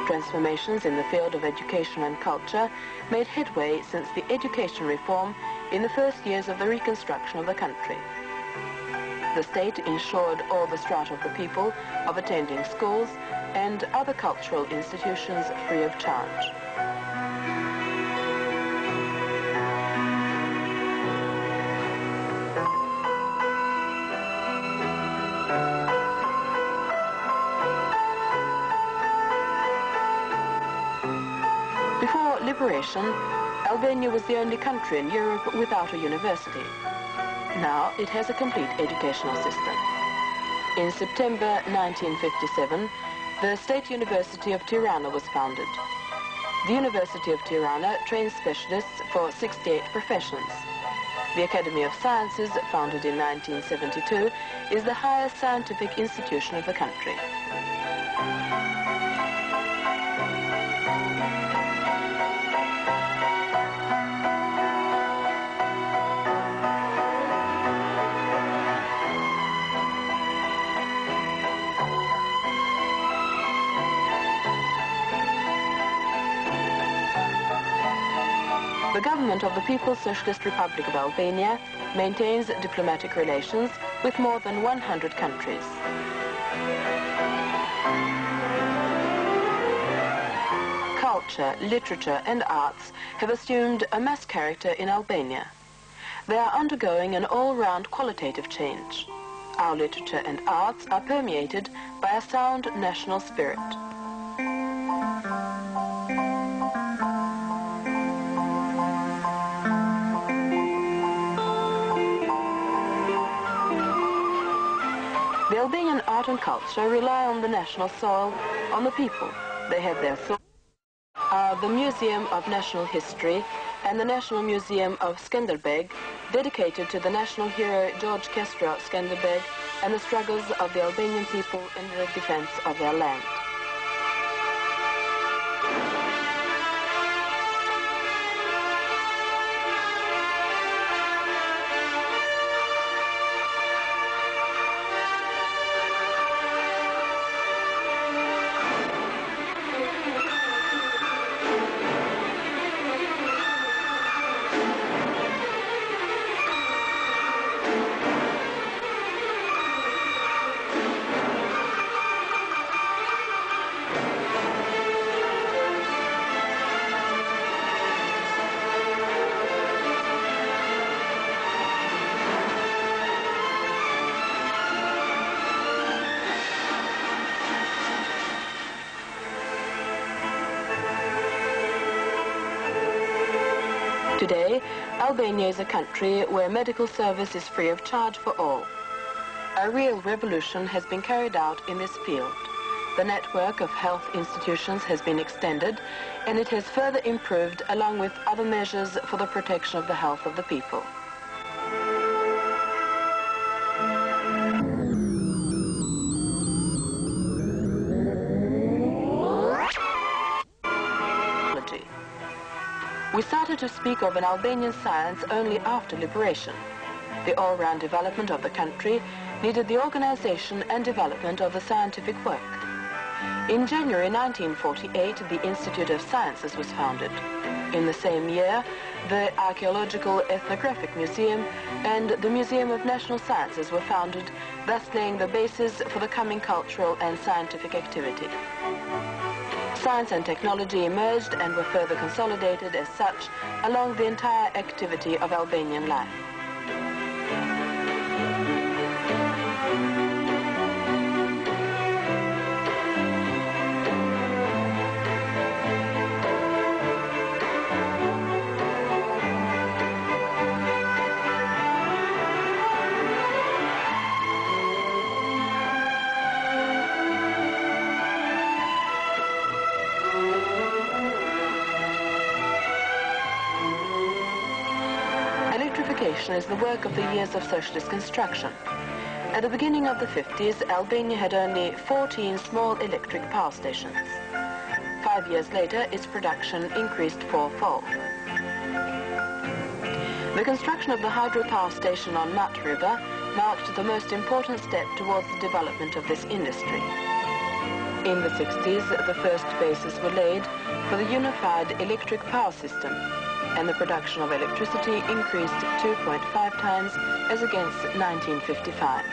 Transformations in the field of education and culture made headway since the education reform in the first years of the reconstruction of the country. The state ensured all the strata of the people of attending schools and other cultural institutions free of charge. Before liberation, Albania was the only country in Europe without a university. Now it has a complete educational system. In September 1957, the State University of Tirana was founded. The University of Tirana trains specialists for 68 professions. The Academy of Sciences, founded in 1972, is the highest scientific institution of the country. The government of the People's Socialist Republic of Albania maintains diplomatic relations with more than 100 countries. Culture, literature and arts have assumed a mass character in Albania. They are undergoing an all-round qualitative change. Our literature and arts are permeated by a sound national spirit. The Albanian art and culture rely on the national soil, on the people. They have their thoughts. The Museum of National History and the National Museum of Skanderbeg, dedicated to the national hero George Kestro Skanderbeg and the struggles of the Albanian people in the defense of their land. Today, Albania is a country where medical service is free of charge for all. A real revolution has been carried out in this field. The network of health institutions has been extended, and it has further improved along with other measures for the protection of the health of the people. We started to speak of an Albanian science only after liberation. The all-round development of the country needed the organization and development of the scientific work. In January 1948, the Institute of Sciences was founded. In the same year, the Archaeological Ethnographic Museum and the Museum of National Sciences were founded, thus laying the basis for the coming cultural and scientific activity. Science and technology emerged and were further consolidated as such along the entire activity of Albanian life. Electrification is the work of the years of socialist construction. At the beginning of the 50s, Albania had only 14 small electric power stations. 5 years later, its production increased fourfold. The construction of the hydropower station on Mat River marked the most important step towards the development of this industry. In the 60s, the first bases were laid for the unified electric power system, and the production of electricity increased 2.5 times as against 1955.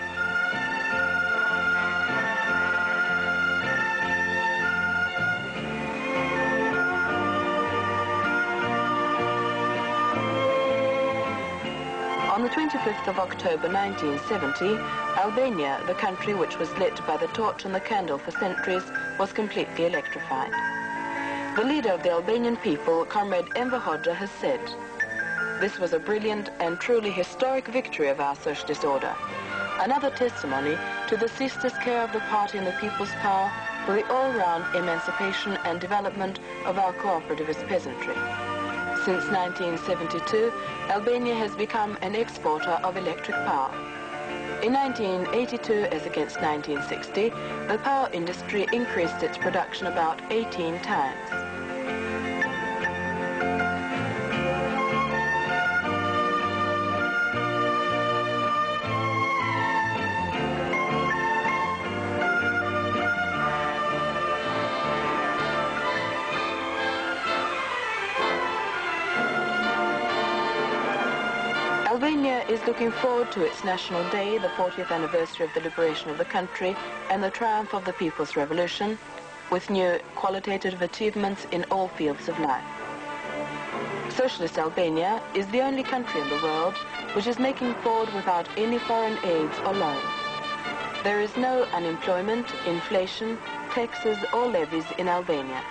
On the 25th of October 1970, Albania, the country which was lit by the torch and the candle for centuries, was completely electrified. The leader of the Albanian people, Comrade Enver Hoxha, has said, "This was a brilliant and truly historic victory of our socialist order, another testimony to the ceaseless care of the party and the people's power for the all-round emancipation and development of our cooperativist peasantry." Since 1972, Albania has become an exporter of electric power. In 1982, as against 1960, the power industry increased its production about 18 times. Albania is looking forward to its National Day, the 40th anniversary of the liberation of the country and the triumph of the People's Revolution, with new qualitative achievements in all fields of life. Socialist Albania is the only country in the world which is making forward without any foreign aids or loans. There is no unemployment, inflation, taxes or levies in Albania.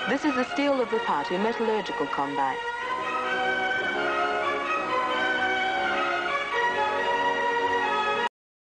This is the steel of the party metallurgical combine.